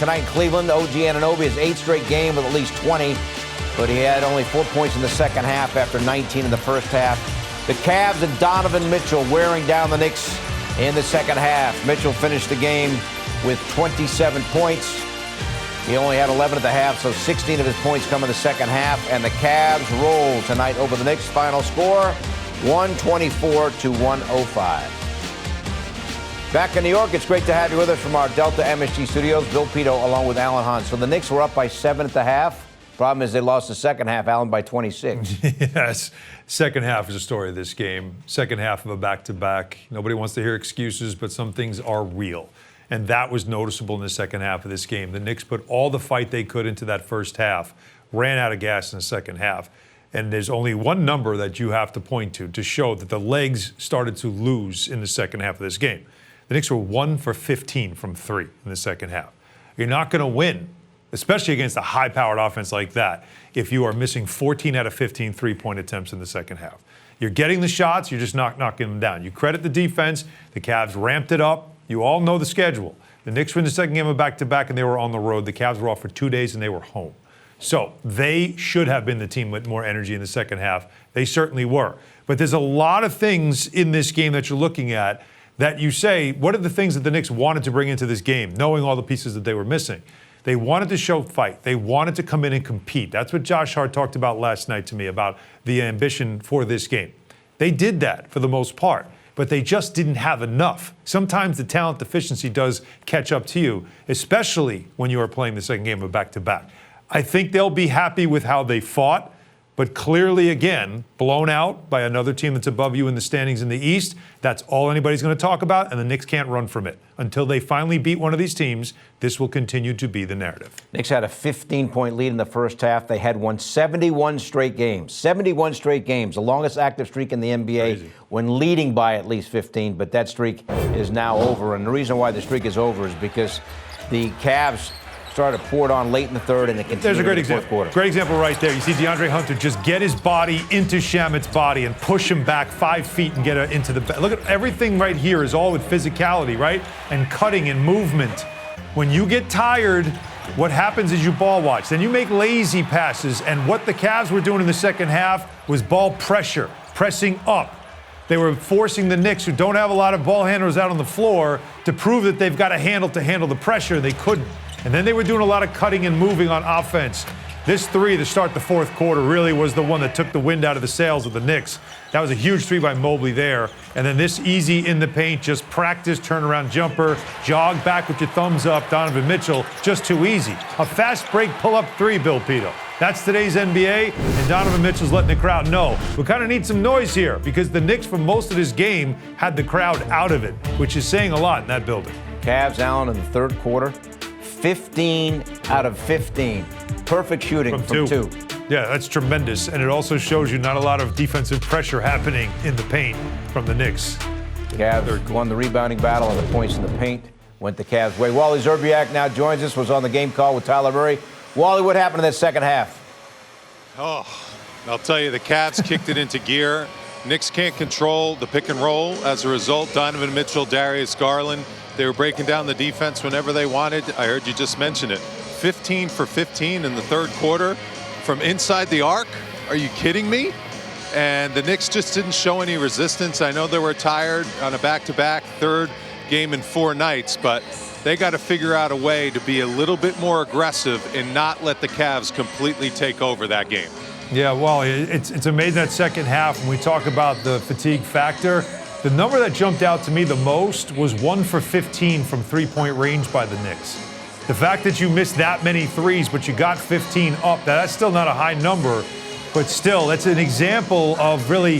Tonight in Cleveland, OG Anunoby, his 8th straight game with at least 20, but he had only 4 points in the second half after 19 in the first half. The Cavs and Donovan Mitchell wearing down the Knicks in the second half. Mitchell finished the game with 27 points. He only had 11 at the half, so 16 of his points come in the second half. And the Cavs roll tonight over the Knicks. Final score, 124-105. Back in New York, it's great to have you with us from our Delta MSG studios. Bill Pito along with Alan Hunt. So the Knicks were up by 7 at the half. Problem is they lost the second half, Alan, by 26. Yes, second half is the story of this game. Second half of a back-to-back. Nobody wants to hear excuses, but some things are real. And that was noticeable in the second half of this game. The Knicks put all the fight they could into that first half, ran out of gas in the second half. And there's only one number that you have to point to show that the legs started to lose in the second half of this game. The Knicks were 1 for 15 from 3 in the second half. You're not going to win, especially against a high-powered offense like that, if you are missing 14 out of 15 three-point attempts in the second half. You're getting the shots, you're just not knocking them down. You credit the defense. The Cavs ramped it up. You all know the schedule. The Knicks were in the second game of back-to-back, and they were on the road. The Cavs were off for 2 days, and they were home. So they should have been the team with more energy in the second half. They certainly were. But there's a lot of things in this game that you're looking at that you say, what are the things that the Knicks wanted to bring into this game, knowing all the pieces that they were missing? They wanted to show fight. They wanted to come in and compete. That's what Josh Hart talked about last night to me, about the ambition for this game. They did that for the most part, but they just didn't have enough. Sometimes the talent deficiency does catch up to you, especially when you are playing the second game of back-to-back. I think they'll be happy with how they fought, but clearly, again, blown out by another team that's above you in the standings in the East. That's all anybody's going to talk about, and the Knicks can't run from it. Until they finally beat one of these teams, this will continue to be the narrative. Knicks had a 15-point lead in the first half. They had won 71 straight games. 71 straight games, the longest active streak in the NBA. Crazy. When leading by at least 15, but that streak is now over. And the reason why the streak is over is because the Cavs started poured on late in the third, and it continued. There's a great in the fourth example. quarter. Great example right there. You see DeAndre Hunter just get his body into Shamit's body and push him back 5 feet and get it into the back. Look at everything right here is all with physicality, right? And cutting and movement. When you get tired, what happens is you ball watch. Then you make lazy passes, and what the Cavs were doing in the second half was ball pressure, pressing up. They were forcing the Knicks, who don't have a lot of ball handlers out on the floor, to prove that they've got a handle to handle the pressure. They couldn't. And then they were doing a lot of cutting and moving on offense. This three to start the fourth quarter really was the one that took the wind out of the sails of the Knicks. That was a huge three by Mobley there. And then this easy in the paint, just practice, turnaround jumper, jog back with your thumbs up, Donovan Mitchell, just too easy. A fast break pull-up three, Bill Pito. That's today's NBA, and Donovan Mitchell's letting the crowd know. We kind of need some noise here because the Knicks, for most of this game, had the crowd out of it, which is saying a lot in that building. Cavs, Allen, in the third quarter, 15 out of 15. Perfect shooting from two. Yeah, that's tremendous. And it also shows you not a lot of defensive pressure happening in the paint from the Knicks. Cavs won the rebounding battle and the points in the paint went the Cavs' way. Wally Szczerbiak now joins us, was on the game call with Tyler Murray. Wally, what happened in that second half? Oh, I'll tell you, the Cavs kicked it into gear. Knicks can't control the pick and roll. As a result, Donovan Mitchell, Darius Garland, they were breaking down the defense whenever they wanted. I heard you just mention it. 15 for 15 in the third quarter from inside the arc. Are you kidding me? And the Knicks just didn't show any resistance. I know they were tired on a back-to-back, third game in 4 nights, but they got to figure out a way to be a little bit more aggressive and not let the Cavs completely take over that game. Yeah, well, it's amazing that second half when we talk about the fatigue factor. The number that jumped out to me the most was 1 for 15 from three-point range by the Knicks. The fact that you missed that many threes, but you got 15 up, that's still not a high number, but still, that's an example of really,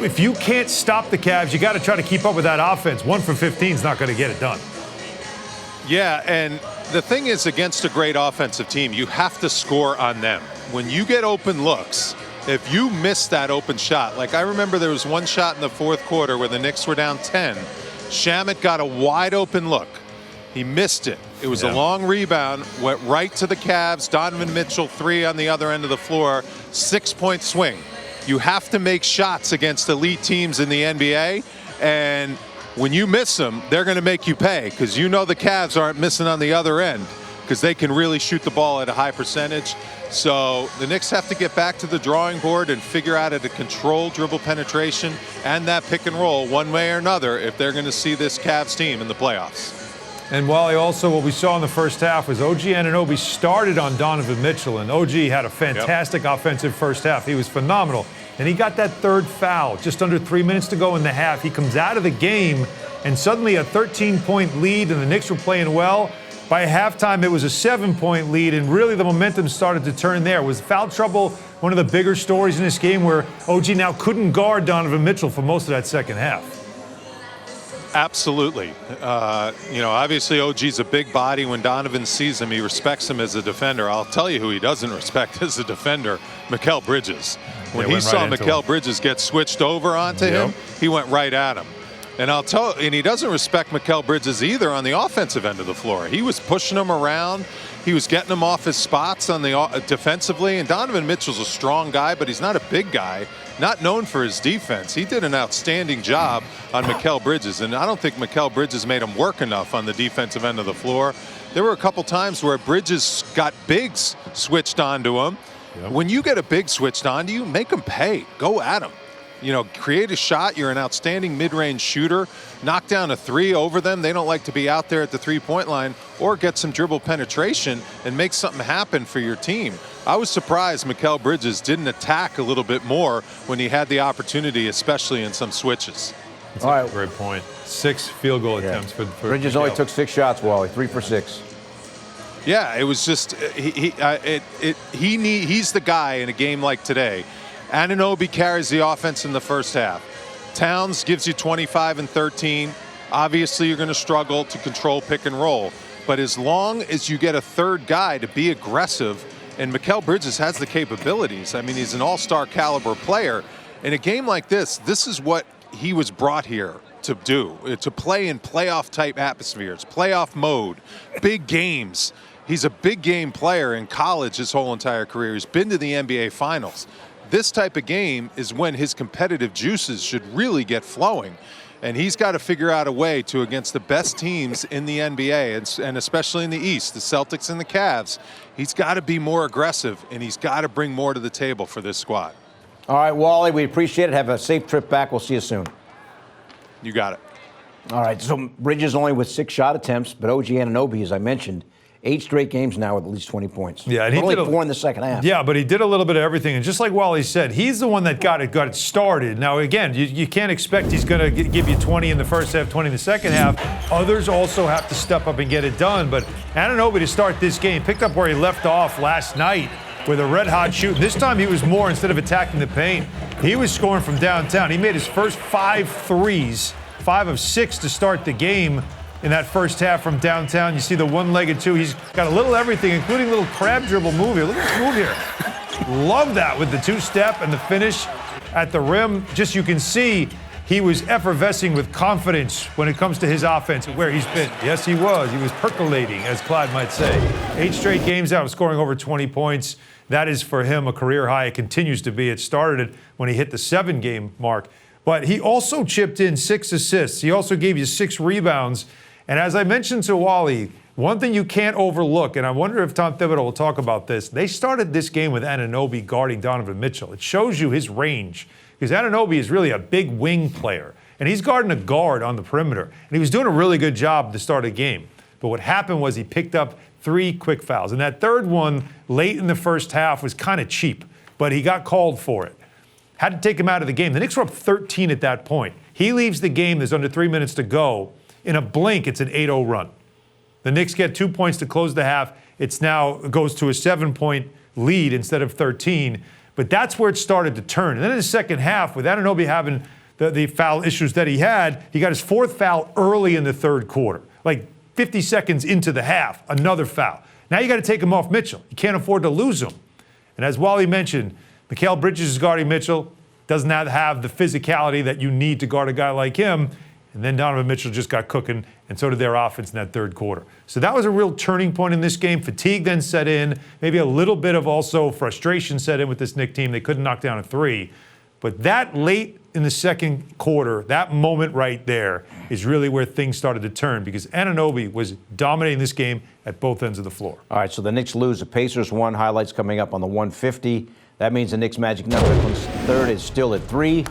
if you can't stop the Cavs, you got to try to keep up with that offense. 1 for 15 is not going to get it done. Yeah, and the thing is, against a great offensive team, you have to score on them. When you get open looks, if you miss that open shot, like I remember there was one shot in the fourth quarter where the Knicks were down 10. Shamit got a wide open look. He missed it. It was a long rebound, went right to the Cavs. Donovan Mitchell, 3 on the other end of the floor, 6-point swing. You have to make shots against elite teams in the NBA, and when you miss them, they're going to make you pay, because you know the Cavs aren't missing on the other end, because they can really shoot the ball at a high percentage. So the Knicks have to get back to the drawing board and figure out how to control dribble penetration and that pick and roll one way or another if they're going to see this Cavs team in the playoffs. And Wally, also what we saw in the first half was OG Anunoby started on Donovan Mitchell, and OG had a fantastic offensive first half. He was phenomenal. And he got that third foul just under 3 minutes to go in the half. He comes out of the game, and suddenly a 13-point lead, and the Knicks were playing well. By halftime, it was a 7-point lead, and really the momentum started to turn there. Was foul trouble one of the bigger stories in this game, where OG now couldn't guard Donovan Mitchell for most of that second half? Absolutely. Obviously OG's a big body. When Donovan sees him, he respects him as a defender. I'll tell you who he doesn't respect as a defender, Mikal Bridges. When he saw Mikal Bridges get switched over onto him, he went right at him. And he doesn't respect Mikal Bridges either on the offensive end of the floor. He was pushing him around. He was getting him off his spots on the defensively. And Donovan Mitchell's a strong guy, but he's not a big guy, not known for his defense. He did an outstanding job on Mikal Bridges, and I don't think Mikal Bridges made him work enough on the defensive end of the floor. There were a couple times where Bridges got bigs switched onto him. Yep. When you get a big switched onto you, make him pay. Go at him. Create a shot. You're an outstanding mid-range shooter. Knock down a three over them. They don't like to be out there at the three-point line, or get some dribble penetration and make something happen for your team. I was surprised Mikal Bridges didn't attack a little bit more when he had the opportunity, especially in some switches. That's a great point. 6 field goal attempts for Bridges only took 6 shots, Wally, 3 for 6. Yeah, it was just he's the guy in a game like today. Anunoby carries the offense in the first half. Towns gives you 25 and 13. Obviously, you're going to struggle to control pick and roll. But as long as you get a third guy to be aggressive, and Mikal Bridges has the capabilities. I mean, he's an all-star caliber player. In a game like this is what he was brought here to do, to play in playoff-type atmospheres, playoff mode, big games. He's a big game player in college his whole entire career. He's been to the NBA Finals. This type of game is when his competitive juices should really get flowing. And he's got to figure out a way to, against the best teams in the NBA, and especially in the East, the Celtics and the Cavs, he's got to be more aggressive, and he's got to bring more to the table for this squad. All right, Wally, we appreciate it. Have a safe trip back. We'll see you soon. You got it. All right, so Bridges only with 6 shot attempts, but OG Anunoby, as I mentioned, 8 straight games now with at least 20 points. Yeah, and he only did 4 in the second half. Yeah, but he did a little bit of everything. And just like Wally said, he's the one that got it started. Now, again, you can't expect he's going to give you 20 in the first half, 20 in the second half. Others also have to step up and get it done. But Anunoby, to start this game, picked up where he left off last night with a red-hot shoot. This time he was more, instead of attacking the paint, he was scoring from downtown. He made his first 5 threes, 5 of 6 to start the game in that first half from downtown. You see the one-legged two. He's got a little everything, including a little crab dribble move here. Look at this move here. Love that with the 2-step and the finish at the rim. Just you can see he was effervescing with confidence when it comes to his offense and where he's been. Yes, he was. He was percolating, as Clyde might say. 8 straight games out, scoring over 20 points. That is for him a career high. It continues to be. It started when he hit the 7-game mark. But he also chipped in 6 assists. He also gave you 6 rebounds. And as I mentioned to Wally, one thing you can't overlook, and I wonder if Tom Thibodeau will talk about this, they started this game with Anunoby guarding Donovan Mitchell. It shows you his range, because Anunoby is really a big wing player, and he's guarding a guard on the perimeter. And he was doing a really good job at the start of the game. But what happened was he picked up 3 quick fouls. And that third one, late in the first half, was kind of cheap, but he got called for it. Had to take him out of the game. The Knicks were up 13 at that point. He leaves the game, there's under 3 minutes to go. In a blink, it's an 8-0 run. The Knicks get 2 points to close the half. It goes to a 7-point lead instead of 13. But that's where it started to turn. And then in the second half, with Anunoby having the foul issues that he had, he got his 4th foul early in the third quarter. Like 50 seconds into the half, another foul. Now you got to take him off Mitchell. You can't afford to lose him. And as Wally mentioned, Mikal Bridges is guarding Mitchell. Doesn't have the physicality that you need to guard a guy like him. And then Donovan Mitchell just got cooking, and so did their offense in that third quarter. So that was a real turning point in this game. Fatigue then set in. Maybe a little bit of also frustration set in with this Knicks team. They couldn't knock down a 3. But that late in the second quarter, that moment right there is really where things started to turn because Anunoby was dominating this game at both ends of the floor. All right, so the Knicks lose. The Pacers won. Highlights coming up on the 150. That means the Knicks Magic Network third is still at 3.